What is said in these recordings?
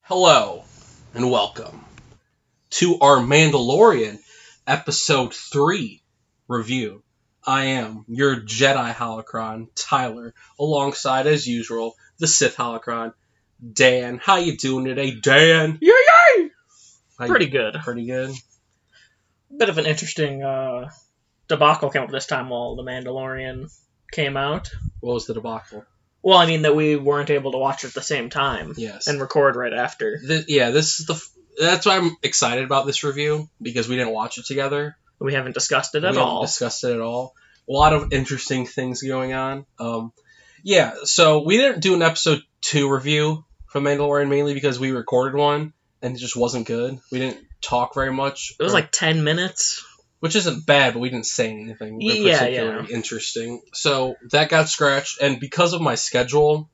Hello, and welcome to our Mandalorian Episode 3 review. I am your Jedi Holocron, Tyler, alongside, as usual, the Sith Holocron, Dan. How you doing today, Dan? Yay, yay! Pretty good. Pretty good? Bit of an interesting debacle came up this time while The Mandalorian came out. What was the debacle? Well, I mean that we weren't able to watch it at the same time. Yes. And record right after. That's why I'm excited about this review, because we didn't watch it together. We haven't discussed it at all. We haven't discussed it at all. A lot of interesting things going on. So we didn't do an episode 2 review for Mandalorian mainly because we recorded one and it just wasn't good. We didn't talk very much. It was like 10 minutes. Which isn't bad, but we didn't say anything particularly interesting. So that got scratched, and because of my schedule,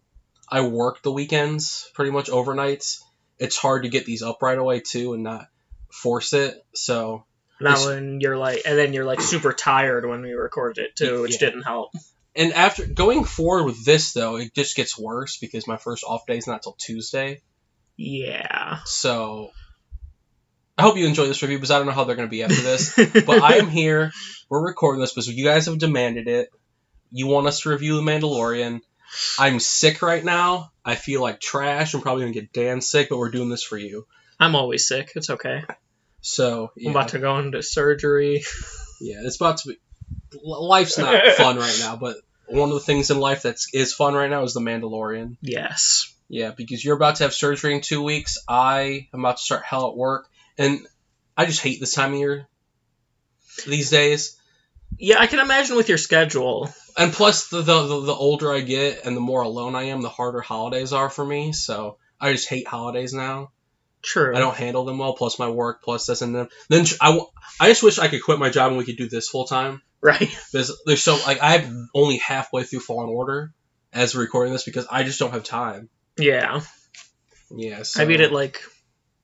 I work the weekends, pretty much overnights. It's hard to get these up right away too and not force it. So then you're super tired when we recorded it too, which didn't help. And after going forward with this though, it just gets worse because my first off day is not till Tuesday. Yeah. So I hope you enjoy this review because I don't know how they're going to be after this. But I am here. We're recording this because you guys have demanded it. You want us to review The Mandalorian. I'm sick right now. I feel like trash. I'm probably going to get Dan sick, but we're doing this for you. I'm always sick. It's okay. So, yeah. I'm about to go into surgery. Yeah, it's about to be... Life's not fun right now, but one of the things in life that is fun right now is The Mandalorian. Yes. Yeah, because you're about to have surgery in 2 weeks. I am about to start hell at work. And I just hate this time of year these days. Yeah, I can imagine with your schedule. And plus, the older I get and the more alone I am, the harder holidays are for me. So I just hate holidays now. True. I don't handle them well, plus my work, plus this and then I just wish I could quit my job and we could do this full time. Right. Because there's I'm only halfway through Fallen Order as we're recording this because I just don't have time. Yeah. Yeah, so... I beat it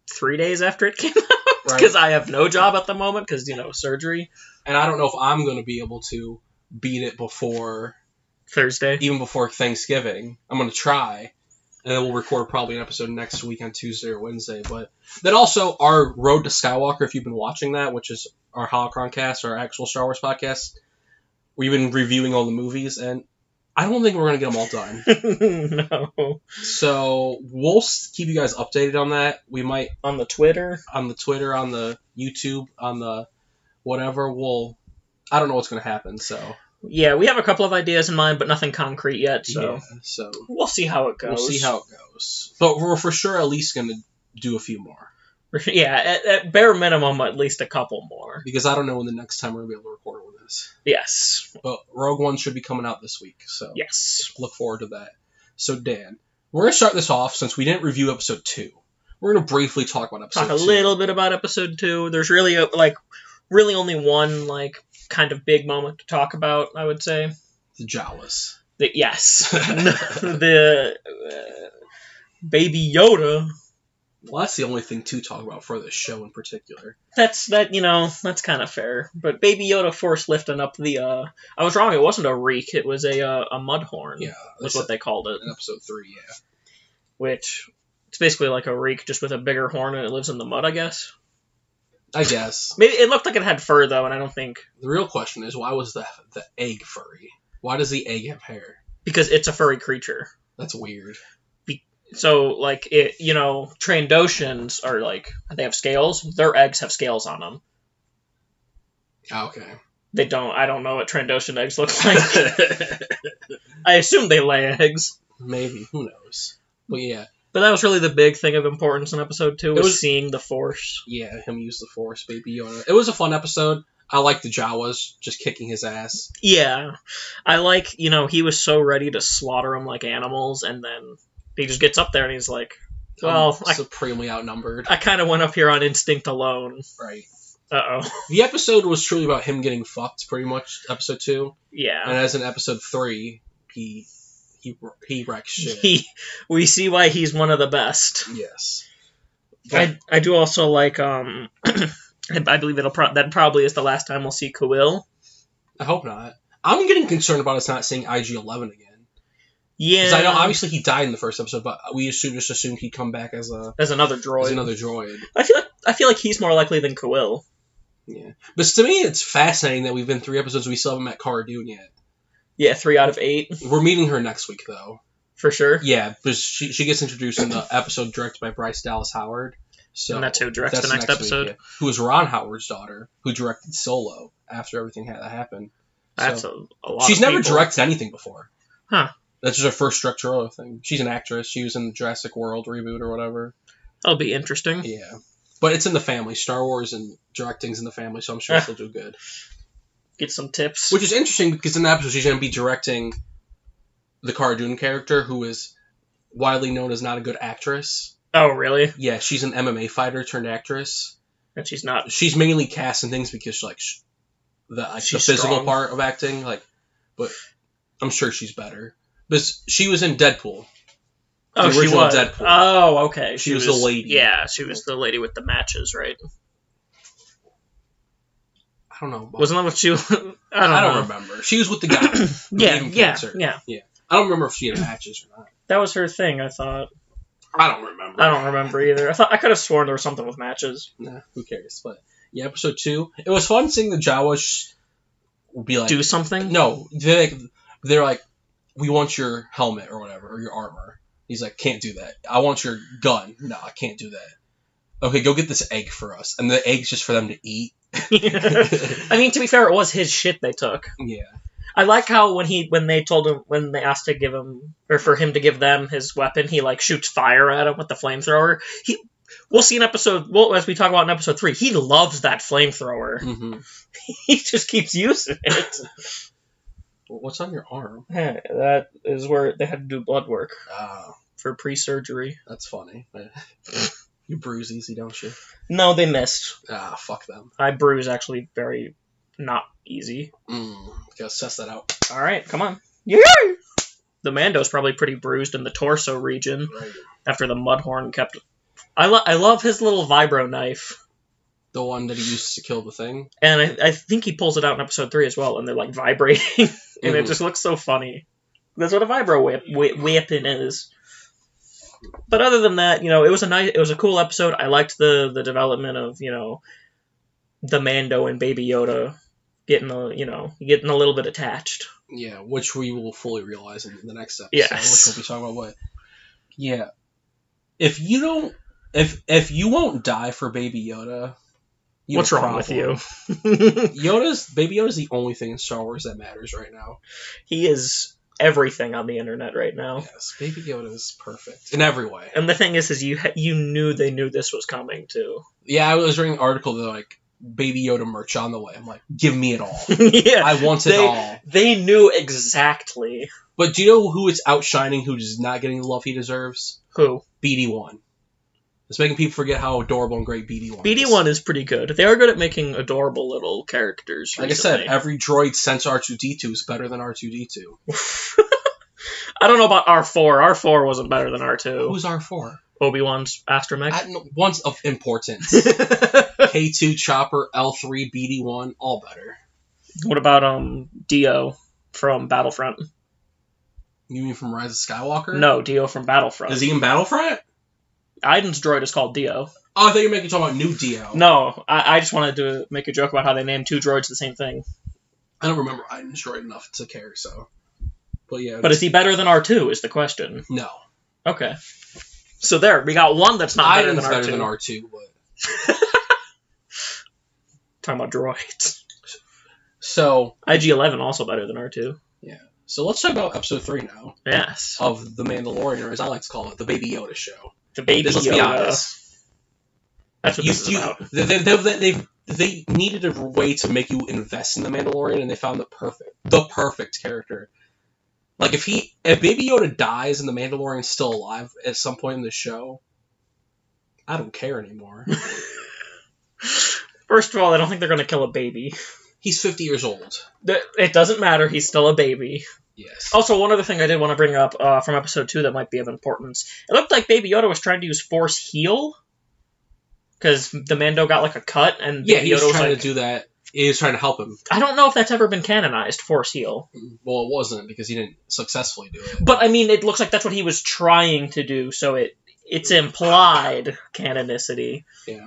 3 days after it came out because I have no job at the moment because, surgery. And I don't know if I'm going to be able to beat it before... Thursday? Even before Thanksgiving. I'm going to try. And then we'll record probably an episode next week on Tuesday or Wednesday. But then also our Road to Skywalker, if you've been watching that, which is our Holocron cast, our actual Star Wars podcast, we've been reviewing all the movies, and I don't think we're going to get them all done. No. So we'll keep you guys updated on that. We might... On the Twitter, on the YouTube, on the whatever. I don't know what's going to happen, so... Yeah, we have a couple of ideas in mind, but nothing concrete yet, so... Yeah, so... We'll see how it goes. But we're for sure at least going to do a few more. Yeah, at bare minimum, at least a couple more. Because I don't know when the next time we're going to be able to record with this. Yes. But Rogue One should be coming out this week, so... Yes. Look forward to that. So, Dan, we're going to start this off since we didn't review Episode 2. We're going to briefly talk about Episode 2. Talk a little bit about Episode 2. There's really, really only one, kind of big moment to talk about, I would say. The Jawas. Yes. The Baby Yoda. Well, that's the only thing to talk about for this show in particular. That's kind of fair. But Baby Yoda force lifting up the, I was wrong, it wasn't a reek, it was a mudhorn. Yeah. That's what they called it. In Episode 3, yeah. Which, it's basically like a reek, just with a bigger horn, and it lives in the mud, I guess. I guess. Maybe it looked like it had fur, though, and I don't think... The real question is, why was the egg furry? Why does the egg have hair? Because it's a furry creature. That's weird. So, Trandoshans are, they have scales. Their eggs have scales on them. Okay. I don't know what Trandoshan eggs look like. I assume they lay eggs. Maybe. Who knows? But yeah. But that was really the big thing of importance in Episode 2, was seeing the Force. Yeah, him use the Force, Baby Yoda. It was a fun episode. I like the Jawas just kicking his ass. Yeah. I like, he was so ready to slaughter them like animals, and then he just gets up there and he's like, well... supremely outnumbered. I kind of went up here on instinct alone. Right. Uh-oh. The episode was truly about him getting fucked, pretty much, Episode 2. Yeah. And as in Episode 3, he wrecks shit. We see why he's one of the best. Yes. I do also like, I believe that probably is the last time we'll see Kuil. I hope not. I'm getting concerned about us not seeing IG-11 again. Yeah. Because I know obviously he died in the first episode, but we just assumed he'd come back as another droid. As another droid. I feel like he's more likely than Quill. Yeah. But to me, it's fascinating that we've been 3 episodes and we still haven't met Cara Dune yet. Yeah, 3 out of 8. We're meeting her next week, though. For sure? Yeah, because she gets introduced in the episode directed by Bryce Dallas Howard. So and that's who directs the next episode. Week, yeah. Who was Ron Howard's daughter, who directed Solo after everything had happened. That's so, a lot she's of never people. directed anything before. Huh. That's just her first directorial thing. She's an actress. She was in the Jurassic World reboot or whatever. That'll be interesting. Yeah. But it's in the family. Star Wars and directing's in the family, so I'm sure she'll do good. Get some tips. Which is interesting because in the episode she's going to be directing the Cara Dune character, who is widely known as not a good actress. Oh, really? Yeah, she's an MMA fighter turned actress. And she's not. She's mainly cast in things because the physical strong. part of acting, but I'm sure she's better. Because she was in Deadpool. Oh, the original Deadpool. Oh, okay. She was the lady. Yeah, she was the lady with the matches, right? I don't know. Wasn't that what she? I don't remember. She was with the guy. Who gave him cancer. Yeah. I don't remember if she had matches or not. That was her thing, I thought. I don't remember. I don't remember either. I could have sworn there was something with matches. Nah, who cares? But yeah, episode 2. It was fun seeing the Jawas be like, do something. No, they're like, we want your helmet or whatever or your armor. He's like, can't do that. I want your gun. No, I can't do that. Okay, go get this egg for us, and the egg's just for them to eat. I mean, to be fair, it was his shit they took. Yeah. I like how when they asked to give him, or for him to give them his weapon, he like shoots fire at him with the flamethrower. We'll see as we talk about in episode 3, he loves that flamethrower. Mm-hmm. He just keeps using it. What's on your arm? That is where they had to do blood work for pre-surgery. That's funny. You bruise easy, don't you? No, they missed. Fuck them. I bruise actually very not easy. Gotta suss that out. All right, come on. Yeah. The Mando's probably pretty bruised in the torso region after the Mudhorn kept. I love his little vibro knife. The one that he used to kill the thing. And I think he pulls it out in episode 3 as well, and they're like vibrating, and it just looks so funny. That's what a vibro weapon is. But other than that, it was a cool episode. I liked the development of the Mando and Baby Yoda getting a little bit attached. Yeah, which we will fully realize in the next episode. Yes. Which we'll be talking about. But yeah, if you won't die for Baby Yoda, what's wrong with you? Baby Yoda's the only thing in Star Wars that matters right now. He is everything on the internet right now. Yes, Baby Yoda is perfect in every way. And the thing is you knew they knew this was coming too. Yeah, I was reading an article that like Baby Yoda merch on the way. I'm like, give me it all. Yeah, I want it all. They knew exactly. But do you know who is outshining, who is not getting the love he deserves? Who? BD1. It's making people forget how adorable and great BD1 BD1 is pretty good. They are good at making adorable little characters. Like recently. I said, every droid since R2-D2 is better than R2-D2. I don't know about R4. R4 wasn't better than R2. Who's R4? Obi-Wan's astromech. One's of importance. K2, Chopper, L3, BD1, all better. What about Dio from Battlefront? You mean from Rise of Skywalker? No, Dio from Battlefront. Is he in Battlefront? Iden's droid is called Dio. Oh, I thought you were talking about new Dio. No, I just wanted to make a joke about how they named 2 droids the same thing. I don't remember Iden's droid enough to care, so. But yeah. But is he better than R2 is the question. No. Okay. So there, we got one that's not better than R2. Better than R2, but... Talking about droids. So... IG-11 also better than R2. Yeah. So let's talk about episode 3 now. Yes. Of The Mandalorian, or as I like to call it, the Baby Yoda show. The Baby Yoda. Let's be honest. That's what this is about. They needed a way to make you invest in the Mandalorian, and they found the perfect character. Like if Baby Yoda dies and the Mandalorian's still alive at some point in the show, I don't care anymore. First of all, I don't think they're going to kill a baby. He's 50 years old. It doesn't matter. He's still a baby. Yes. Also, one other thing I did want to bring up from episode 2 that might be of importance. It looked like Baby Yoda was trying to use Force Heal. Because the Mando got like a cut, and yeah, Baby he was Yoda trying like, to do that. He was trying to help him. I don't know if that's ever been canonized, Force Heal. Well, it wasn't, because he didn't successfully do it. But, I mean, it looks like that's what he was trying to do, so it's implied canonicity. Yeah.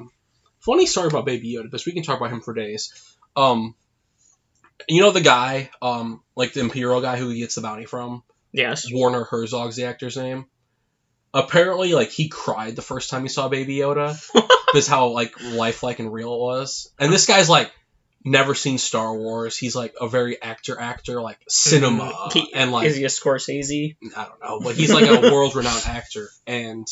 Funny story about Baby Yoda, because we can talk about him for days. You know the guy, like the Imperial guy who he gets the bounty from? Yes. Werner Herzog's the actor's name. Apparently, like, he cried the first time he saw Baby Yoda. Because how, like, lifelike and real it was. And this guy's, like, never seen Star Wars. He's, like, a very actor, like, cinema. And, like... Is he a Scorsese? I don't know. But he's, like, a world-renowned actor. And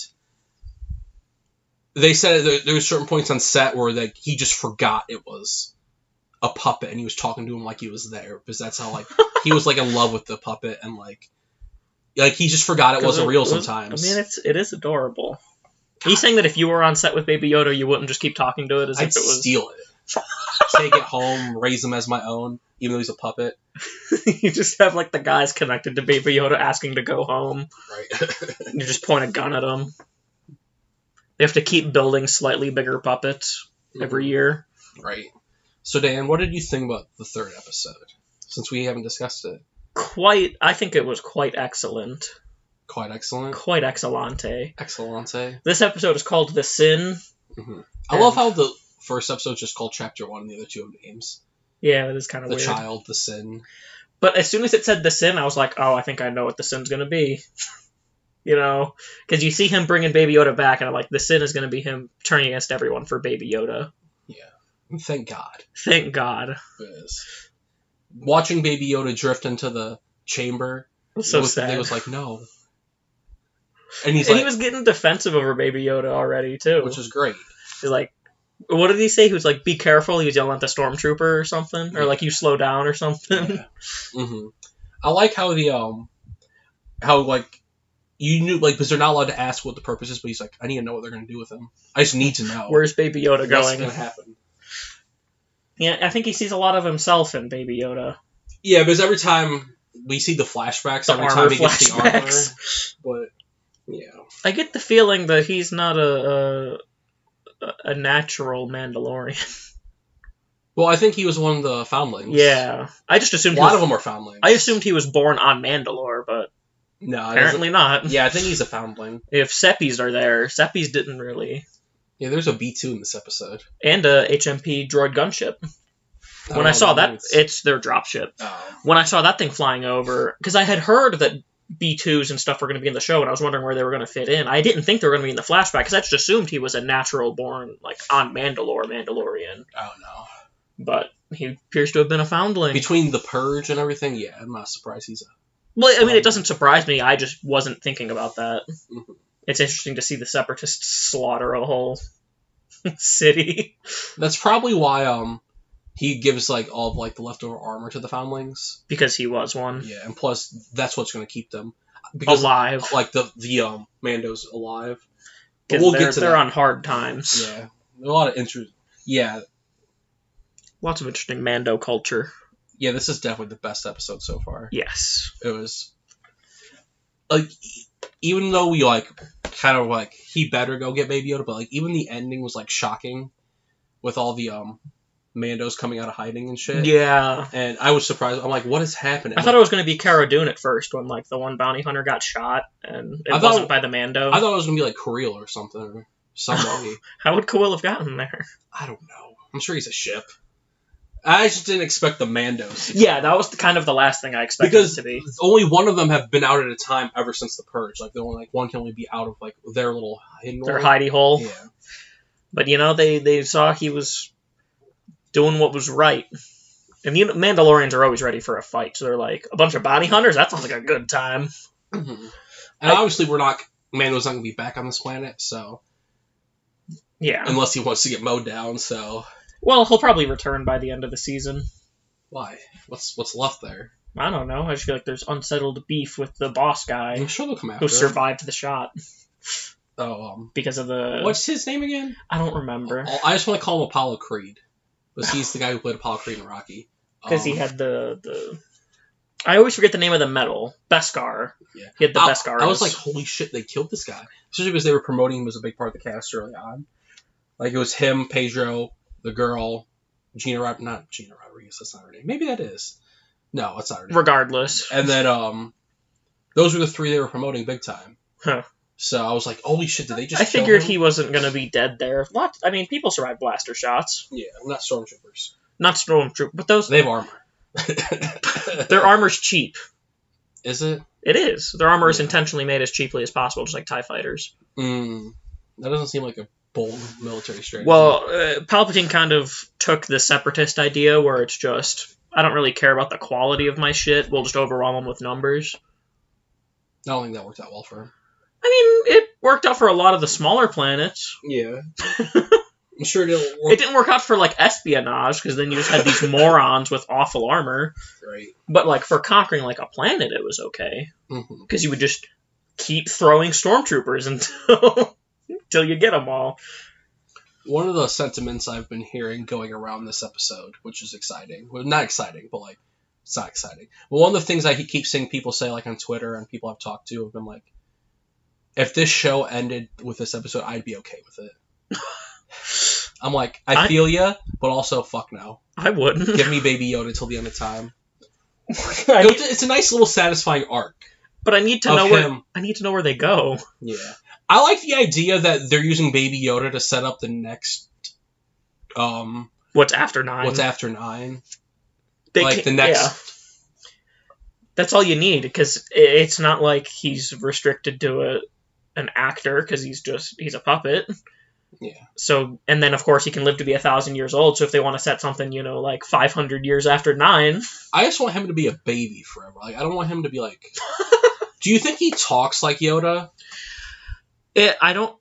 they said there were certain points on set where, like, he just forgot it was a puppet. And he was talking to him like he was there. Because that's how, like, he was, like, in love with the puppet. And, like he just forgot it wasn't real sometimes. I mean, it is adorable. He's saying that if you were on set with Baby Yoda, you wouldn't just keep talking to it as if it was... steal it. Take it home, raise him as my own, even though he's a puppet. You just have, like, the guys connected to Baby Yoda asking to go home. Right. You just point a gun at them. They have to keep building slightly bigger puppets every year. Right. So, Dan, what did you think about the third episode? Since we haven't discussed it. I think it was quite excellent. Quite excellent? Quite excellente. Excellente. This episode is called The Sin. Mm-hmm. I love how the first episode is just called Chapter 1 and the other two have names. Yeah, that is kind of weird. The Child, The Sin. But as soon as it said The Sin, I was like, oh, I think I know what The Sin's going to be. You know? Because you see him bringing Baby Yoda back, and I'm like, The Sin is going to be him turning against everyone for Baby Yoda. Yeah. And thank God. Thank God. It is. Watching Baby Yoda drift into the chamber, so sad. He was like, no. And he was getting defensive over Baby Yoda already, too. Which is great. He's like, what did he say? He was like, be careful. He was yelling at the stormtrooper or something. Or like, you slow down or something. Yeah. Mm-hmm. I like how you knew, like, because they're not allowed to ask what the purpose is, but he's like, I need to know what they're going to do with him. I just need to know. Where's Baby Yoda going? What's going to happen? Yeah, I think he sees a lot of himself in Baby Yoda. Yeah, because every time we see the flashbacks, every time he gets the armor. But, yeah. I get the feeling that he's not a natural Mandalorian. Well, I think he was one of the foundlings. Yeah. I just assumed a lot of them are foundlings. I assumed he was born on Mandalore, but no, apparently not. Yeah, I think he's a foundling. If Seppies are there, Seppies didn't really... Yeah, there's a B-2 in this episode. And a HMP droid gunship. When I saw that, it's their dropship. Oh. When I saw that thing flying over, because I had heard that B-2s and stuff were going to be in the show, and I was wondering where they were going to fit in. I didn't think they were going to be in the flashback, because I just assumed he was a natural-born, like, on Mandalorian. Oh, no. But he appears to have been a foundling. Between the Purge and everything, yeah, I'm not surprised he's a... Well, I mean, it doesn't surprise me. I just wasn't thinking about that. Mm-hmm. It's interesting to see the Separatists slaughter a whole city. That's probably why he gives like all of like the leftover armor to the foundlings. Because he was one. Yeah, and plus that's what's going to keep them alive. Like the Mando's alive. But we'll get to they're on hard times. Yeah, a lot of interest. Yeah, lots of interesting Mando culture. Yeah, this is definitely the best episode so far. Yes, it was. Like, even though we like kind of like he better go get Baby Yoda, but like even the ending was like shocking, with all the Mandos coming out of hiding and shit. Yeah, and I was surprised. I'm like, what is happening? I thought it was going to be Cara Dune at first when like the one bounty hunter got shot, and it wasn't by the Mando. I thought it was going to be like Kirill or something, or somebody. How would Kirill have gotten there? I don't know. I'm sure he's a ship. I just didn't expect the Mandos. Yeah, that was kind of the last thing I expected it to be. Only one of them have been out at a time ever since the Purge. Like, one can only be out of like their little hidey hole. Yeah. But you know, they saw he was doing what was right. And the Mandalorians are always ready for a fight, so they're like, a bunch of bounty hunters? That sounds like a good time. Mm-hmm. And obviously Mando's not going to be back on this planet, so... Yeah. Unless he wants to get mowed down, so... Well, he'll probably return by the end of the season. Why? What's left there? I don't know. I just feel like there's unsettled beef with the boss guy. I'm sure they'll come after who survived the shot. Oh, because of the... What's his name again? I don't remember. I just want to call him Apollo Creed. Because he's the guy who played Apollo Creed in Rocky. Because he had the... I always forget the name of the medal. Beskar. Yeah. He had the Beskar. I was like, holy shit, they killed this guy. Especially because they were promoting him as a big part of the cast early on. Like, it was him, Pedro, the girl, Not Gina Rodriguez. That's not her name. Maybe that is. No, that's not her name. Regardless. And then those were the three they were promoting big time. Huh. So I was like, holy shit, did they just I kill figured him? he wasn't going to be dead there. People survive blaster shots. Yeah, not stormtroopers. Not stormtroopers, but those... They have armor. Their armor's cheap. Is it? It is. Their armor is intentionally made as cheaply as possible, just like TIE fighters. That doesn't seem like a bold military strategy. Well, Palpatine kind of took the separatist idea where it's just, I don't really care about the quality of my shit, we'll just overwhelm them with numbers. I don't think that worked out well for him. I mean, it worked out for a lot of the smaller planets. Yeah. I'm sure it didn't work. It didn't work out for, like, espionage, because then you just had these morons with awful armor. Right. But, like, for conquering, like, a planet, it was okay. Mm-hmm. Because you would just keep throwing stormtroopers until you get them all. One of the sentiments I've been hearing going around this episode, which is exciting. Well, not exciting, but, like, it's not exciting. But one of the things I keep seeing people say, like, on Twitter and people I've talked to have been like, if this show ended with this episode, I'd be okay with it. I'm like, I feel ya, but also fuck no. I wouldn't. Give me Baby Yoda till the end of time. It's a nice little satisfying arc. But I need to know where they go. Yeah. I like the idea that they're using Baby Yoda to set up the next What's after 9. What's after 9. The next. Yeah. That's all you need, because it's not like he's restricted to an actor, because he's a puppet. Yeah. So, and then of course he can live to be 1,000 years old. So if they want to set something, like 500 years after 9, I just want him to be a baby forever. Like, I don't want him to be like. Do you think he talks like Yoda? I don't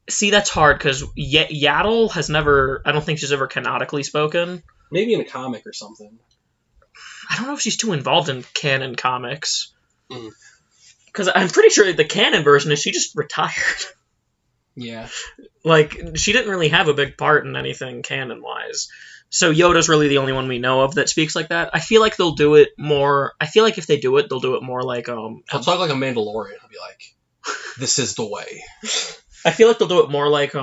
see. That's hard because Yaddle has never. I don't think she's ever canonically spoken. Maybe in a comic or something. I don't know if she's too involved in canon comics. Because I'm pretty sure the canon version is she just retired. Yeah. Like, she didn't really have a big part in anything canon-wise. So Yoda's really the only one we know of that speaks like that. I feel like they'll do it more... I feel like if they do it, they'll do it more like... I'll talk like a Mandalorian. I'll be like, this is the way. I feel like they'll do it more like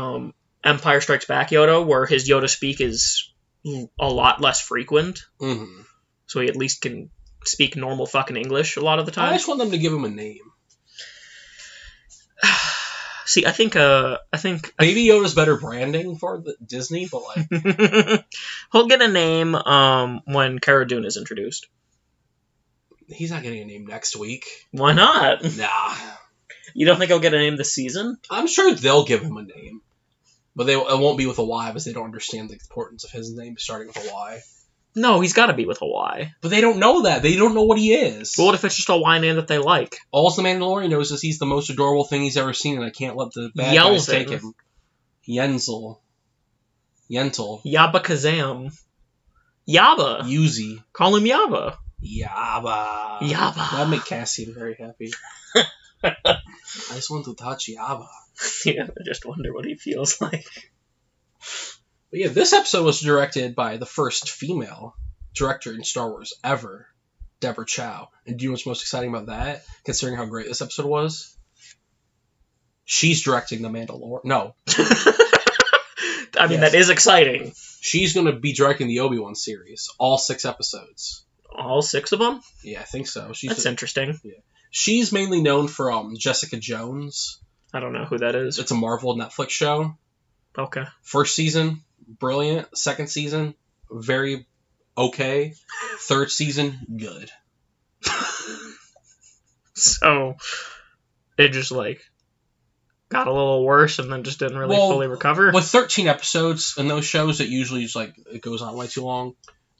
Empire Strikes Back Yoda, where his Yoda speak is a lot less frequent. Mm-hmm. So he at least can speak normal fucking English a lot of the time. I just want them to give him a name. See, I think Baby Yoda's better branding for Disney, but like he'll get a name when Cara Dune is introduced. He's not getting a name next week. Why not? Nah. You don't think he'll get a name this season? I'm sure they'll give him a name, but it won't be with a Y because they don't understand the importance of his name starting with a Y. No, he's got to be with a Y. But they don't know that. They don't know what he is. But what if it's just a Y name that they like? All the Mandalorian knows is he's the most adorable thing he's ever seen, and I can't let the bad guys take him. Yentl. Yabba Kazam. Yabba. Yuzi. Call him Yabba. Yabba. That'd make Cassian very happy. I just want to touch Yabba. Yeah, I just wonder what he feels like. But yeah, this episode was directed by the first female director in Star Wars ever, Deborah Chow. And do you know what's most exciting about that, considering how great this episode was? She's directing The Mandalorian. No. I mean, that is exciting. She's going to be directing the Obi-Wan series, all 6 episodes. All 6 of them? Yeah, I think so. That's interesting. Yeah. She's mainly known for Jessica Jones. I don't know who that is. It's a Marvel Netflix show. Okay. First season, brilliant. Second season, very okay. Third season, good. So, it just, got a little worse and then just didn't really fully recover? With 13 episodes in those shows, it usually is, it goes on way too long.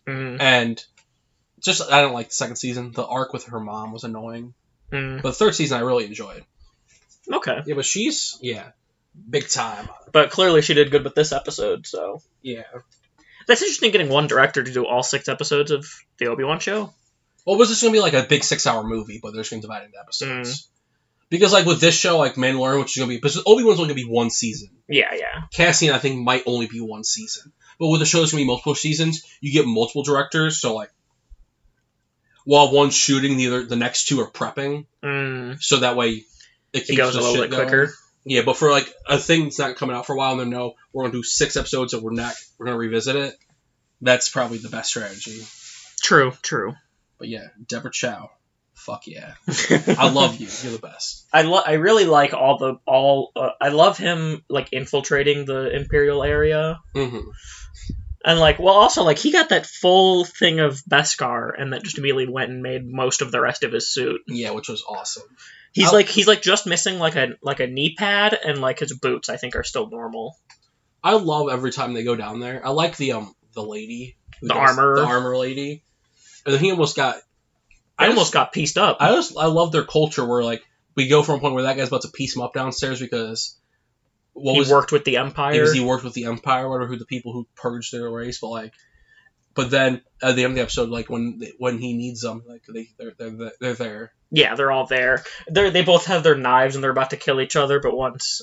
Mm. And I don't like the second season. The arc with her mom was annoying. Mm. But the third season, I really enjoyed. Okay. Yeah, but she's, big time. But clearly she did good with this episode, so... Yeah. That's interesting getting one director to do all 6 episodes of the Obi-Wan show. Well, was this going to be a big 6-hour movie, but they're just going to divide it into episodes? Mm. Because, with this show, Mandalorian, which is going to be... Because Obi-Wan's only going to be 1 season. Yeah. Cassian, I think, might only be 1 season. But with the show, it's going to be multiple seasons. You get multiple directors, so, while one's shooting, the next 2 are prepping. Mm. So that way... It goes a little bit quicker. Yeah, but for a thing that's not coming out for a while, and then we're going to do 6 episodes, and we're going to revisit it. That's probably the best strategy. True. But yeah, Deborah Chow. Fuck yeah. I love you. You're the best. I really like I love him like infiltrating the Imperial area. Mm-hmm. And also he got that full thing of Beskar and that just immediately went and made most of the rest of his suit. Yeah, which was awesome. He's just missing like a knee pad and like his boots I think are still normal. I love every time they go down there. I like the lady, the armor lady. And he almost got pieced up. I love their culture where like we go from a point where that guy's about to piece him up downstairs because he worked with the Empire. He worked with the Empire, whatever, who the people who purged their race, but then at the end of the episode, like when he needs them, like they're there. Yeah, they're all there. They both have their knives and they're about to kill each other. But once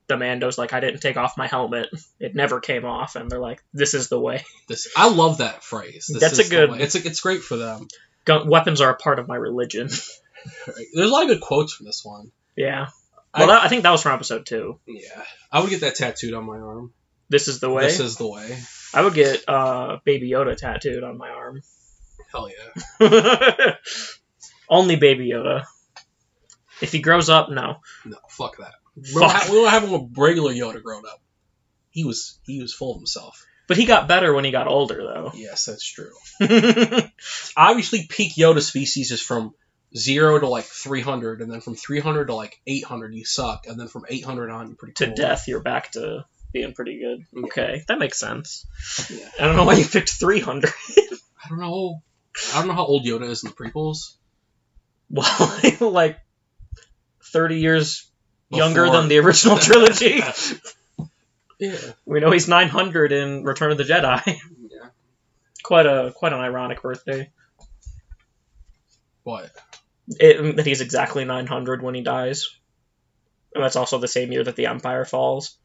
the Mando's like, I didn't take off my helmet, it never came off, and they're like, this is the way. I love that phrase. That's a good. It's great for them. Weapons are a part of my religion. There's a lot of good quotes from this one. Yeah. Well, I think that was from episode 2. Yeah. I would get that tattooed on my arm. This is the way? This is the way. I would get Baby Yoda tattooed on my arm. Hell yeah. Only Baby Yoda. If he grows up, no. No, fuck that. We don't have him a regular Yoda grown up. He was full of himself. But he got better when he got older, though. Yes, that's true. Obviously, peak Yoda species is from 0 to like 300, and then from 300 to like 800 you suck, and then from 800 on you're pretty cool. To death you're back to being pretty good. Yeah. Okay, that makes sense. Yeah. I don't know why you picked 300. I don't know how old Yoda is in the prequels. Well, like 30 years younger than the original trilogy. Yeah. We know he's 900 in Return of the Jedi. Yeah. Quite an ironic birthday. What? That he's exactly 900 when he dies. And that's also the same year that the Empire falls.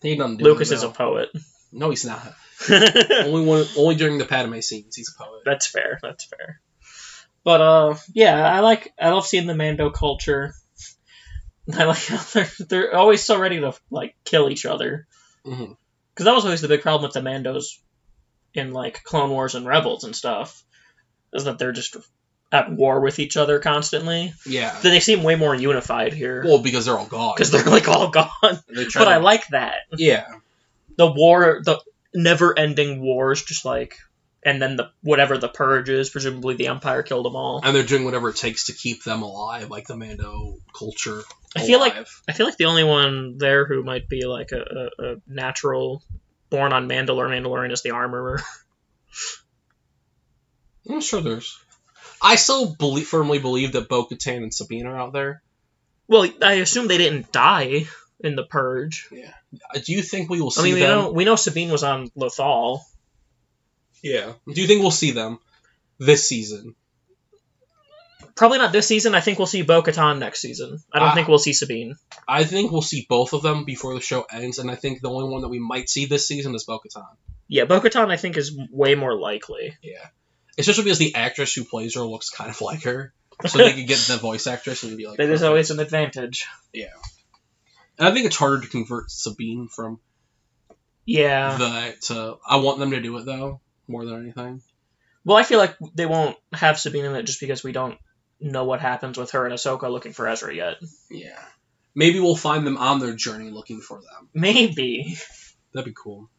Lucas is a poet. No, he's not. only during the Padme scenes he's a poet. That's fair. But yeah, I love seeing the Mando culture. I like how they're always so ready to like kill each other. Mm-hmm. Because that was always the big problem with the Mandos in like Clone Wars and Rebels and stuff, is that they're just at war with each other constantly. Yeah. They seem way more unified here. Well, because they're all gone. Because they're like all gone. But I like that. Yeah. The never-ending wars, just like, and then whatever the purge is, presumably the Empire killed them all. And they're doing whatever it takes to keep them alive, like the Mando culture. I feel like the only one there who might be like a natural born on Mandalorian is the Armorer. I'm sure there's. I still firmly believe that Bo-Katan and Sabine are out there. Well, I assume they didn't die in the purge. Yeah. Do you think we will see them? We know Sabine was on Lothal. Yeah. Do you think we'll see them this season? Probably not this season. I think we'll see Bo-Katan next season. I don't think we'll see Sabine. I think we'll see both of them before the show ends, and I think the only one that we might see this season is Bo-Katan. Yeah, Bo-Katan I think is way more likely. Yeah. Especially because the actress who plays her looks kind of like her. So they could get the voice actress and be like... That is always an advantage. Yeah. And I think it's harder to convert Sabine from... Yeah. I want them to do it, though, more than anything. Well, I feel like they won't have Sabine in it just because we don't know what happens with her and Ahsoka looking for Ezra yet. Yeah. Maybe we'll find them on their journey looking for them. Maybe. That'd be cool.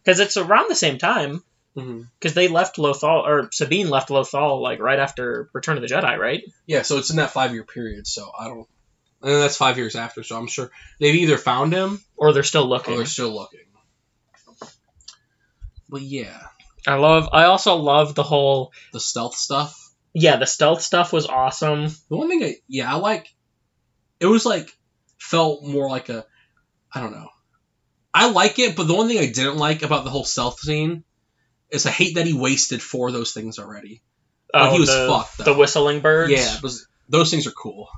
Because it's around the same time. Because they left Lothal, or Sabine left Lothal, like, right after Return of the Jedi, right? Yeah, so it's in that 5-year period, so I don't... And then that's 5 years after, so I'm sure they've either found him... Or they're still looking. But yeah. I also love the whole... The stealth stuff? Yeah, the stealth stuff was awesome. The one thing I like... It was, like, felt more like a... I don't know. I like it, but the one thing I didn't like about the whole stealth scene is I hate that he wasted 4 of those things already. But he was fucked, though. The whistling birds? Yeah, those things are cool.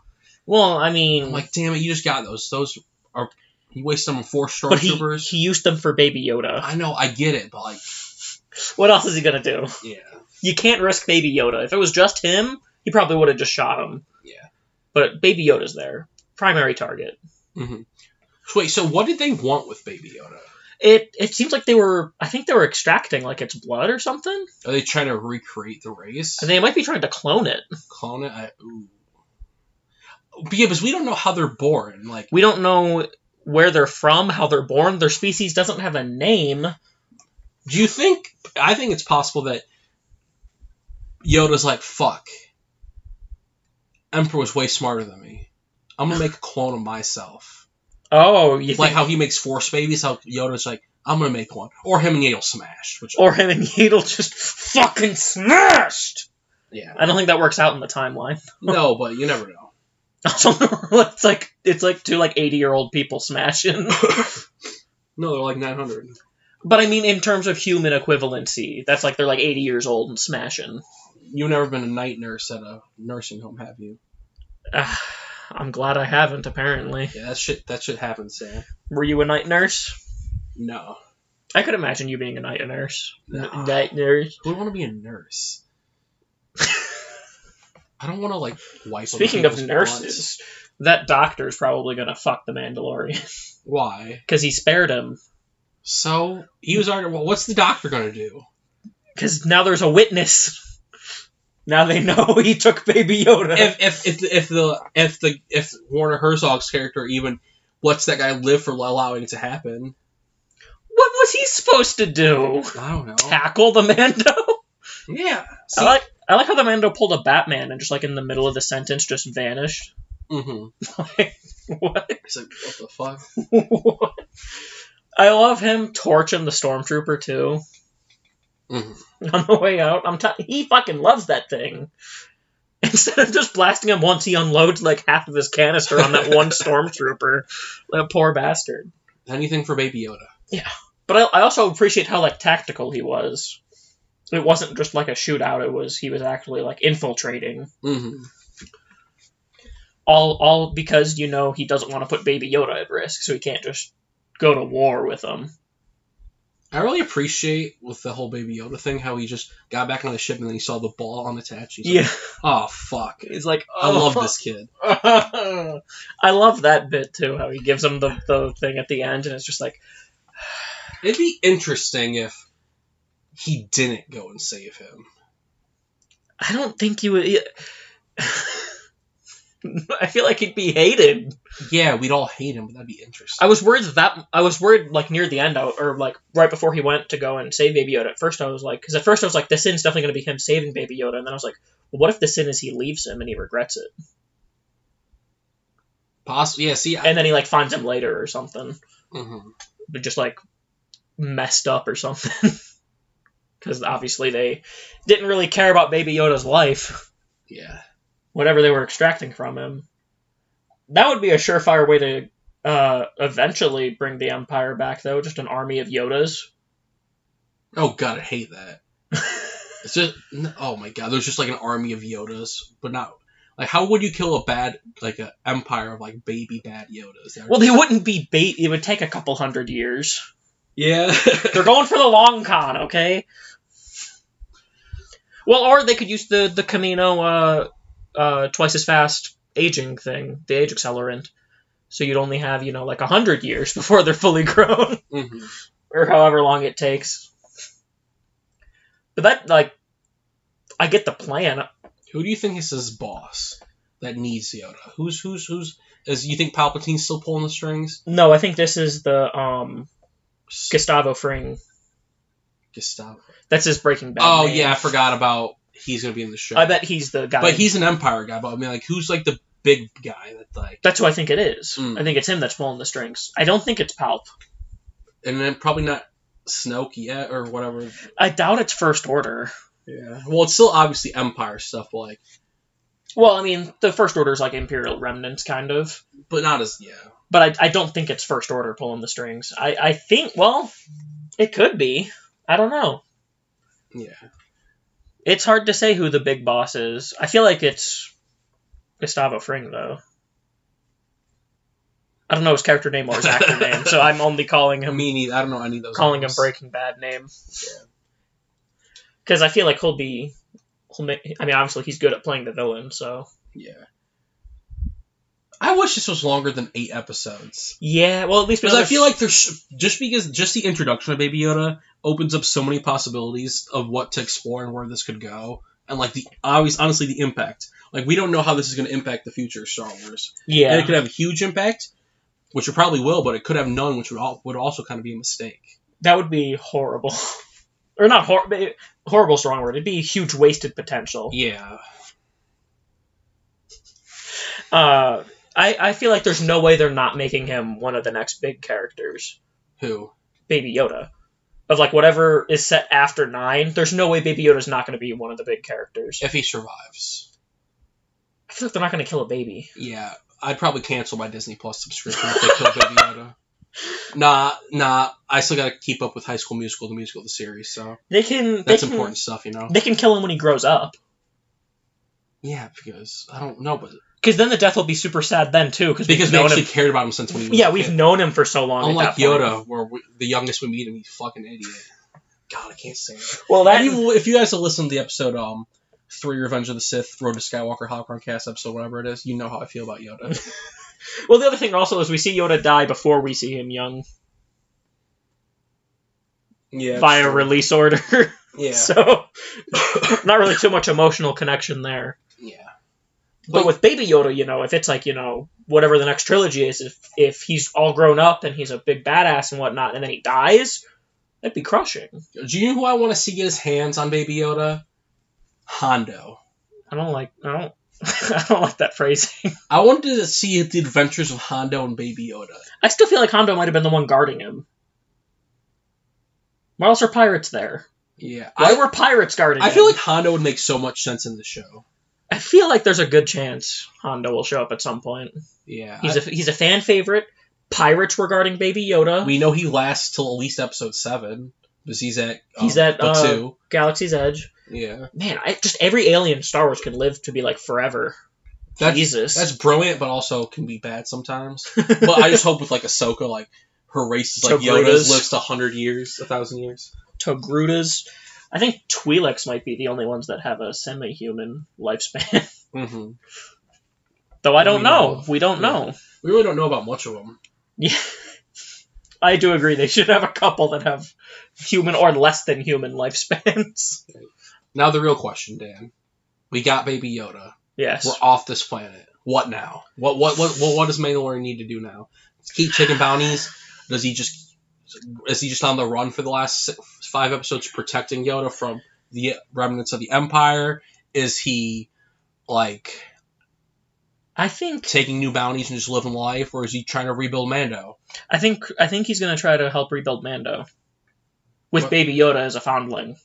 Well, I mean... I'm like, damn it, you just got those. Those are... He wasted them on 4 stormtroopers. But he used them for Baby Yoda. I know, I get it, but like... What else is he gonna do? Yeah. You can't risk Baby Yoda. If it was just him, he probably would have just shot him. Yeah. But Baby Yoda's there. Primary target. Mm-hmm. Wait, so what did they want with Baby Yoda? It seems like I think they were extracting like its blood or something. Are they trying to recreate the race? And they might be trying to clone it. Clone it? Ooh. But yeah, because we don't know how they're born. Like, we don't know where they're from, how they're born. Their species doesn't have a name. Do you think... I think it's possible that Yoda's like, fuck. Emperor was way smarter than me. I'm gonna make a clone of myself. Oh, you like think... how he makes Force babies, how Yoda's like, I'm gonna make one. Or him and Yaddle smash. Or him and Yaddle just fucking smashed! Yeah. I don't think that works out in the timeline. No, but you never know. it's like 2 80-year-old people smashing. No, they're like 900. But I mean, in terms of human equivalency, that's like they're like 80 years old and smashing. You've never been a night nurse at a nursing home, have you? I'm glad I haven't, apparently. Yeah, that shit happens, Sam. Were you a night nurse? No. I could imagine you being a night nurse. No. Night nurse. Who would want to be a nurse? I don't want to, like, wipe Speaking of nurses, that doctor's probably going to fuck the Mandalorian. Why? Because he spared him. So, he was already... Well, what's the doctor going to do? Because now there's a witness. Now they know he took Baby Yoda. If Werner Herzog's character even lets that guy live for allowing it to happen... What was he supposed to do? I don't know. Tackle the Mando? Yeah. See, I like how the Mando pulled a Batman and just like in the middle of the sentence just vanished. Mm-hmm. Like, what? It's like, what the fuck? What? I love him torching the Stormtrooper too. Mm-hmm. On the way out, he fucking loves that thing. Instead of just blasting him once, he unloads like half of his canister on that one Stormtrooper. That poor bastard. Anything for Baby Yoda. Yeah. But I also appreciate how like tactical he was. It wasn't just like a shootout. He was actually like infiltrating. Mm-hmm. All because he doesn't want to put Baby Yoda at risk, so he can't just go to war with him. I really appreciate with the whole Baby Yoda thing how he just got back on the ship and then he saw the ball unattached. He's like, oh fuck! He's like, I love this kid. I love that bit too. How he gives him the thing at the end, and it's just like. It'd be interesting if he didn't go and save him. I don't think you would. I feel like he'd be hated. Yeah, we'd all hate him, but that'd be interesting. I was worried like near the end, or like right before he went to go and save Baby Yoda. At first I was like, the sin's definitely going to be him saving Baby Yoda, and then I was like, well, what if the sin is he leaves him and he regrets it? Possibly, yeah. See, and then he like finds him later or something, but just like messed up or something. Because obviously they didn't really care about Baby Yoda's life. Yeah. Whatever they were extracting from him. That would be a surefire way to eventually bring the Empire back, though. Just an army of Yodas. Oh, God, I hate that. It's just... Oh, my God. There's just, like, an army of Yodas, but not... Like, how would you kill an empire of, like, baby bad Yodas? Well, they wouldn't be It would take a couple 100 years. Yeah. They're going for the long con, okay? Well, or they could use the Camino twice as fast aging thing, the age accelerant. So you'd only have, like 100 years before they're fully grown. Mm-hmm. Or however long it takes. But that, like, I get the plan. Who do you think is his boss that needs Yoda? Who's you think Palpatine's still pulling the strings? No, I think this is the, Gustavo Fring. Gustavo. That's his Breaking Bad name. Yeah, I forgot about he's going to be in the show. I bet he's the guy. But he's an Empire guy, but I mean, like, who's, like, the big guy that, like... That's who I think it is. I think it's him that's pulling the strings. I don't think it's Palp. And then probably not Snoke yet, or whatever. I doubt it's First Order. Yeah. Well, it's still obviously Empire stuff, but, like... Well, I mean, the First Order's like Imperial remnants, kind of. But not as... Yeah. But I don't think it's First Order pulling the strings. I think, well, it could be. I don't know. Yeah. It's hard to say who the big boss is. I feel like it's Gustavo Fring, though. I don't know his character name or his actor name, so I'm only calling him... Me neither. I don't know any of those calling names. him Breaking Bad name. Yeah. Because I feel like he'll be... I mean, obviously he's good at playing the villain, so... Yeah. I wish this was longer than 8 episodes. Yeah, well, at least because I feel like there's just the introduction of Baby Yoda opens up so many possibilities of what to explore and where this could go, and like honestly the impact. Like we don't know how this is going to impact the future of Star Wars. Yeah, and it could have a huge impact, which it probably will, but it could have none, which would also kind of be a mistake. That would be horrible, or not horrible. Strong word. It'd be huge wasted potential. Yeah. I feel like there's no way they're not making him one of the next big characters. Who? Baby Yoda. Of like whatever is set after 9, there's no way Baby Yoda's not going to be one of the big characters. If he survives. I feel like they're not going to kill a baby. Yeah, I'd probably cancel my Disney Plus subscription if they kill Baby Yoda. Nah. I still got to keep up with High School Musical, the musical, the series. So that's important stuff, you know. They can kill him when he grows up. Yeah, because I don't know, but because then the death will be super sad then too. Because we actually cared about him since when he was we've known him for so long. Unlike Yoda, where the youngest we meet him, he's fucking idiot. God, I can't say it. Well, if you guys have listened to the episode 3 Revenge of the Sith, Road to Skywalker, Holocron Cast episode, whatever it is, you know how I feel about Yoda. Well, the other thing also is we see Yoda die before we see him young. Yeah. Via release order. Yeah. So, not really too much emotional connection there. Yeah. But with Baby Yoda, you know, if it's like, you know, whatever the next trilogy is, if he's all grown up and he's a big badass and whatnot, and then he dies, that'd be crushing. Do you know who I want to see get his hands on Baby Yoda? Hondo. I don't like that phrasing. I wanted to see the adventures of Hondo and Baby Yoda. I still feel like Hondo might have been the one guarding him. Why else are pirates there? Yeah. Why were pirates guarding him? I feel like Hondo would make so much sense in the show. I feel like there's a good chance Hondo will show up at some point. Yeah. He's a fan favorite. Pirates were guarding Baby Yoda. We know he lasts till at least episode 7. Because he's at Batuu. Galaxy's Edge. Yeah. Man, just every alien in Star Wars could live to be like forever. Jesus. That's brilliant, but also can be bad sometimes. But I just hope with like Ahsoka, like her race is like Yoda's lives to 100 years, 1,000 years. Togrutas. I think Twi'leks might be the only ones that have a semi-human lifespan. Mm-hmm. Though I don't know. We don't know. We really don't know about much of them. Yeah. I do agree. They should have a couple that have human or less than human lifespans. Now the real question, Dan. We got Baby Yoda. Yes. We're off this planet. What now? What does Mandalorian need to do now? Keep taking bounties? Is he just on the run for the last 5 episodes protecting Yoda from the remnants of the Empire? Is he like I think taking new bounties and just living life, or is he trying to rebuild Mando? I think he's going to try to help rebuild Mando with Baby Yoda as a foundling.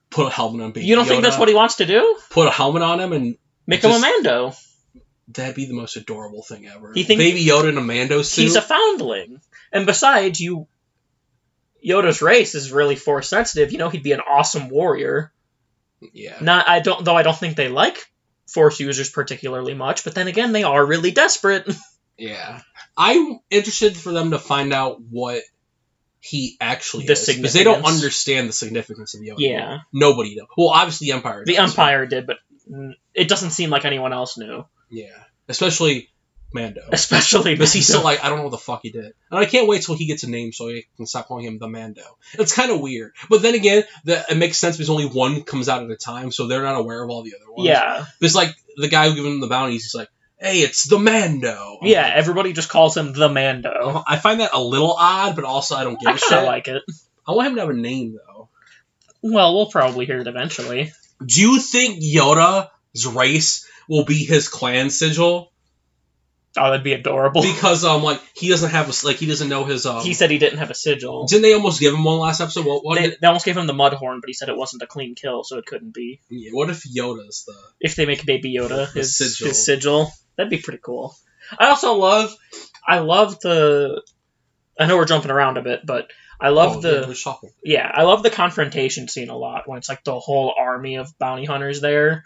Put a helmet on Baby Yoda. You don't think that's what he wants to do? Put a helmet on him and make him a Mando. That'd be the most adorable thing ever. Baby Yoda in a Mando suit? He's a foundling. And besides, Yoda's race is really Force sensitive. You know, he'd be an awesome warrior. Yeah. I don't think they like Force users particularly much, but then again, they are really desperate. Yeah. I'm interested for them to find out what he actually is. Because they don't understand the significance of Yoda. Yeah. Nobody does. Well, obviously the Empire does. The Empire did, but it doesn't seem like anyone else knew. Yeah. Especially Mando. Because he's still like, I don't know what the fuck he did. And I can't wait till he gets a name so I can stop calling him the Mando. It's kind of weird. But then again, it makes sense because only one comes out at a time, so they're not aware of all the other ones. Yeah. Because like, the guy who gave him the bounties, he's like, hey, it's the Mando. Yeah, everybody just calls him the Mando. I find that a little odd, but also I don't give a shit. I like it. I want him to have a name, though. Well, we'll probably hear it eventually. Do you think Yoda's race will be his clan sigil? Oh, that'd be adorable. Because he doesn't have he doesn't know his He said he didn't have a sigil. Didn't they almost give him one last episode? They almost gave him the Mudhorn, but he said it wasn't a clean kill, so it couldn't be. Yeah, what if Yoda's if they make Baby Yoda his sigil, that'd be pretty cool. I also love the. I know we're jumping around a bit, but I love I love the confrontation scene a lot when it's like the whole army of bounty hunters there.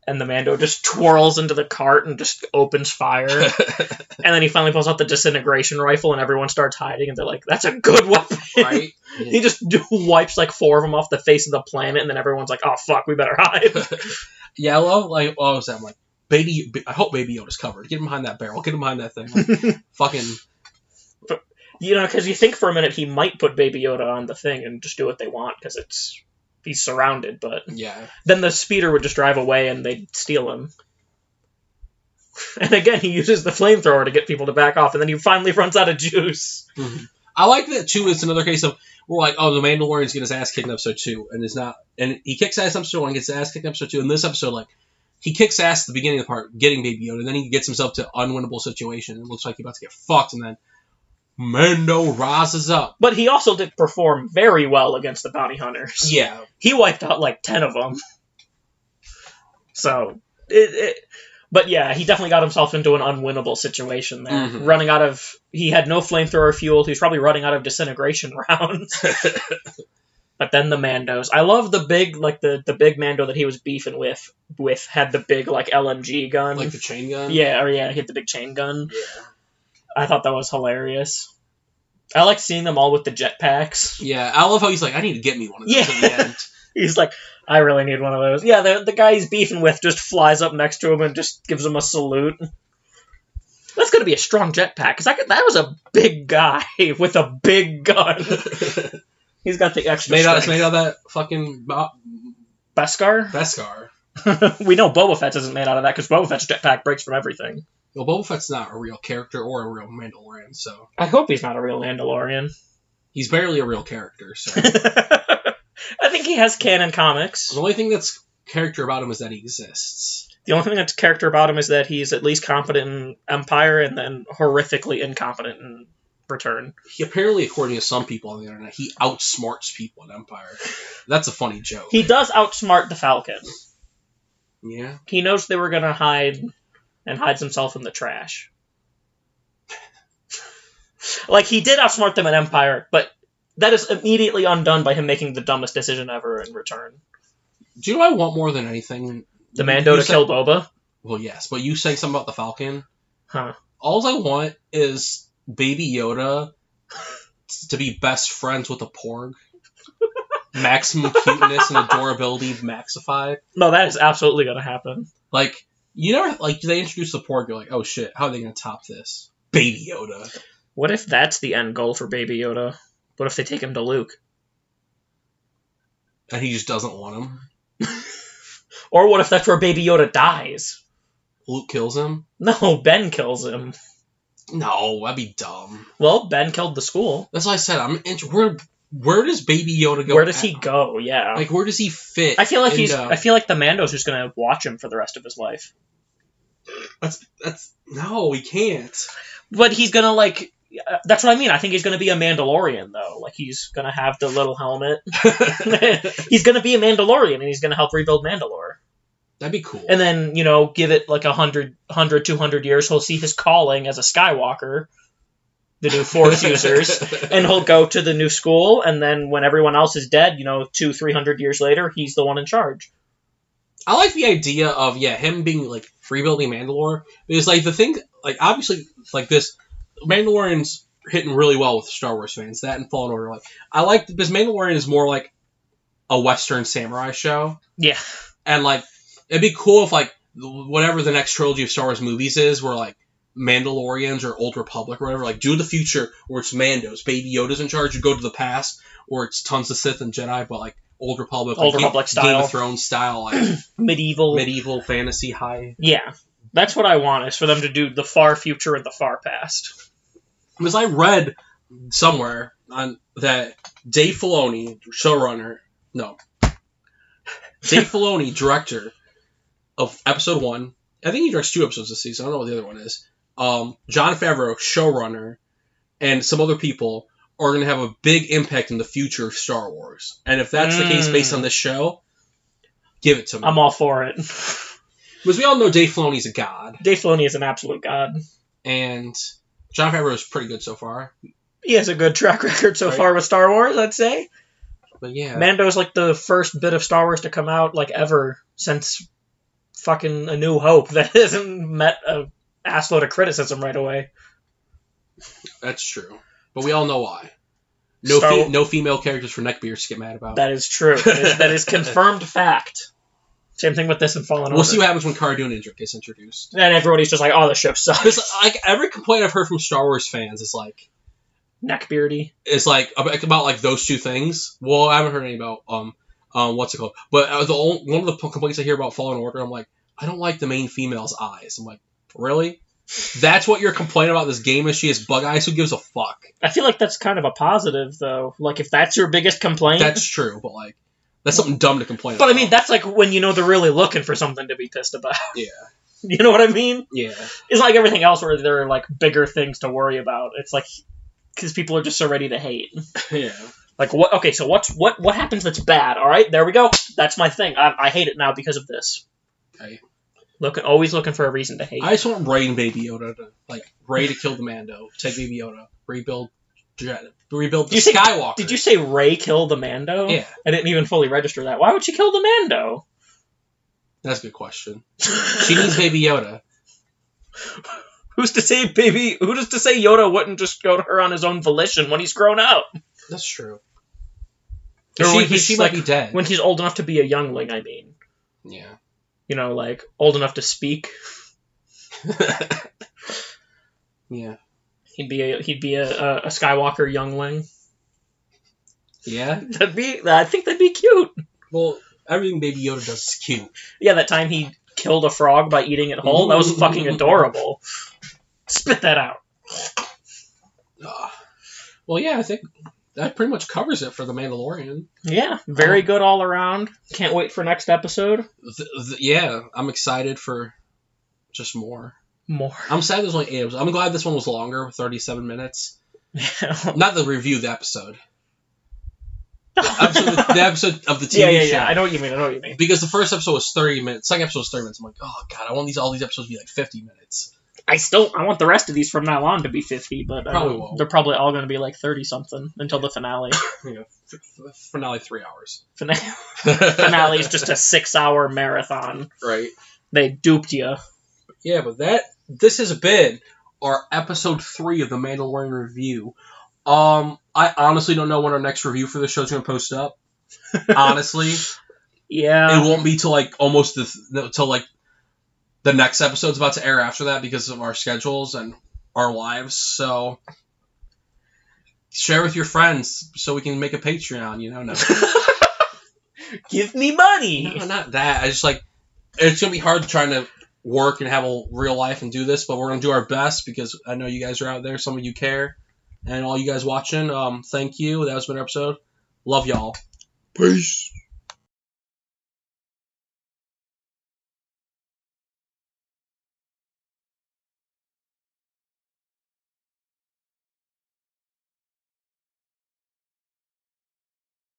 And the Mando just twirls into the cart and just opens fire. And then he finally pulls out the disintegration rifle and everyone starts hiding. And they're like, that's a good weapon. Right? Yeah. He just wipes like 4 of them off the face of the planet. And then everyone's like, oh, fuck, we better hide. Yeah, I love, what was that? I hope Baby Yoda's covered. Get him behind that barrel. Get him behind that thing. Like, fucking. But, because you think for a minute he might put Baby Yoda on the thing and just do what they want because he's surrounded. But then the speeder would just drive away and they'd steal him. And again, he uses the flamethrower to get people to back off, and then he finally runs out of juice. Mm-hmm. I like that too. It's another case of we're like, oh, the Mandalorian's getting his ass kicked in episode 2, and is not, and he kicks ass in episode 1, gets his ass kicked in episode 2. In this episode, like he kicks ass at the beginning of the part, getting Baby Yoda, and then he gets himself to unwinnable situation. It looks like he's about to get fucked, and then Mando rises up. But he also did perform very well against the bounty hunters. Yeah, he wiped out like 10 of them. So But yeah, he definitely got himself into an unwinnable situation there. Mm-hmm. He had no flamethrower fuel. He was probably running out of disintegration rounds. But then the Mandos. I love the big, like the big Mando that he was beefing with had the big like LMG gun. Like the chain gun? Yeah, he had the big chain gun. Yeah. I thought that was hilarious. I like seeing them all with the jetpacks. Yeah, I love how he's like, I need to get me one of those at the end. He's like, I really need one of those. Yeah, the guy he's beefing with just flies up next to him and just gives him a salute. That's going to be a strong jetpack, because that was a big guy with a big gun. He's got the extra It's made out of that fucking... Beskar? Beskar. We know Boba Fett's isn't made out of that, because Boba Fett's jetpack breaks from everything. Well, Boba Fett's not a real character or a real Mandalorian, so... I hope he's not a real Mandalorian. He's barely a real character, so... I think he has canon comics. The only thing that's character about him is that he exists. The only thing that's character about him is that he's at least competent in Empire and then horrifically incompetent in Return. He apparently, according to some people on the internet, he outsmarts people in Empire. That's a funny joke. He does outsmart the Falcon. Yeah? He knows they were going to hide and hides himself in the trash. Like, he did outsmart them in Empire, but that is immediately undone by him making the dumbest decision ever in Return. Do you know what I want more than anything? The Mando to kill Boba? Well, yes, but you saying something about the Falcon? Huh. All I want is Baby Yoda to be best friends with a Porg. Maximum cuteness and adorability maxified. No, that is absolutely going to happen. Like, you never, like, they introduce the Porg, you're like, oh shit, how are they going to top this? Baby Yoda. What if that's the end goal for Baby Yoda? What if they take him to Luke? And he just doesn't want him? Or what if that's where Baby Yoda dies? Luke kills him? No, Ben kills him. No, that'd be dumb. Well, Ben killed the school. That's what I said. Where does Baby Yoda go? Where does he go? Yeah. Like, where does he fit? I feel like I feel like the Mando's just gonna watch him for the rest of his life. No, he can't. But he's gonna like. That's what I mean. I think he's going to be a Mandalorian, though. Like, he's going to have the little helmet. He's going to be a Mandalorian, and he's going to help rebuild Mandalore. That'd be cool. And then, give it like 100, 200 years, he'll see his calling as a Skywalker, the new Force users, and he'll go to the new school, and then when everyone else is dead, 200-300 years later, he's the one in charge. I like the idea of, him being, like, rebuilding Mandalore, because, like, the thing, like, obviously, like, this... Mandalorian's hitting really well with Star Wars fans. That and Fallen Order. Like, I like because Mandalorian is more like a Western samurai show. Yeah. And like, it'd be cool if like whatever the next trilogy of Star Wars movies is, where like Mandalorians or Old Republic or whatever, like do the future where it's Mandos, Baby Yoda's in charge. You go to the past, or it's tons of Sith and Jedi, but like Old Republic, style, Game of Thrones style, like medieval fantasy high. Yeah. That's what I want, is for them to do the far future and the far past. Because I read somewhere that Dave Filoni, director of Episode 1, I think he directs 2 episodes this season, I don't know what the other one is, Jon Favreau, showrunner, and some other people are going to have a big impact in the future of Star Wars. And if that's the case based on this show, give it to me. I'm all for it. Because we all know Dave Filoni's a god. Dave Filoni is an absolute god. And Jon Favreau is pretty good so far. He has a good track record so far with Star Wars, I'd say. But yeah. Mando's like the first bit of Star Wars to come out like ever since fucking A New Hope that hasn't met a assload of criticism right away. That's true. But we all know why. No female characters for neckbeards to get mad about. That is true. That is confirmed fact. Same thing with this and Fallen Order. We'll see what happens when Cara Dune gets introduced. And everybody's just like, oh, the show sucks. Because like every complaint I've heard from Star Wars fans is like neckbeardy. It's like about like those two things. Well, I haven't heard any about what's it called? But one of the complaints I hear about Fallen Order, I'm like, I don't like the main female's eyes. I'm like, really? That's what you're complaining about this game is she has bug eyes? Who gives a fuck? I feel like that's kind of a positive though. Like if that's your biggest complaint, that's true. But like. That's something dumb to complain about. But I mean, that's like when you know they're really looking for something to be pissed about. Yeah. You know what I mean? Yeah. It's like everything else where there are like bigger things to worry about. It's like because people are just so ready to hate. Yeah. Like what? Okay, so what happens that's bad? All right, there we go. That's my thing. I hate it now because of this. Okay. Always looking for a reason to hate. I just want Rey and Baby Yoda to kill the Mando, take Baby Yoda, rebuild the Skywalker. Did you say Rey kill the Mando? Yeah. I didn't even fully register that. Why would she kill the Mando? That's a good question. She needs Baby Yoda. Who's to say Yoda wouldn't just go to her on his own volition when he's grown up? That's true. She might be dead. When he's old enough to be a youngling, I mean. Yeah. You know, like, old enough to speak. Yeah. He'd be a Skywalker youngling. Yeah? I think that'd be cute. Well, everything Baby Yoda does is cute. Yeah, that time he killed a frog by eating it whole, that was fucking adorable. Spit that out. Well, yeah, I think that pretty much covers it for The Mandalorian. Yeah, very good all around. Can't wait for next episode. Yeah, I'm excited for just more. I'm sad there's only 8 episodes. I'm glad this one was longer, 37 minutes. Not the review of the episode. The episode of the TV show. Yeah, I know what you mean. Because the first episode was 30 minutes. Second episode was 30 minutes. I'm like, oh, God, I want all these episodes to be like 50 minutes. I want the rest of these from now on to be 50, but they're probably all going to be like 30-something until the finale. Yeah, finale 3 hours. Finale is just a 6-hour marathon. Right. They duped you. Yeah, but this has been our episode 3 of the Mandalorian review. I honestly don't know when our next review for the show is going to post up. Honestly. Yeah. It won't be till like almost till like the next episode's about to air after that because of our schedules and our lives. So share with your friends so we can make a Patreon, you know? No. Give me money. No, not that. I just like it's going to be hard trying to work and have a real life and do this, but we're going to do our best because I know you guys are out there. Some of you care. And all you guys watching, thank you. That was been our episode. Love y'all. Peace.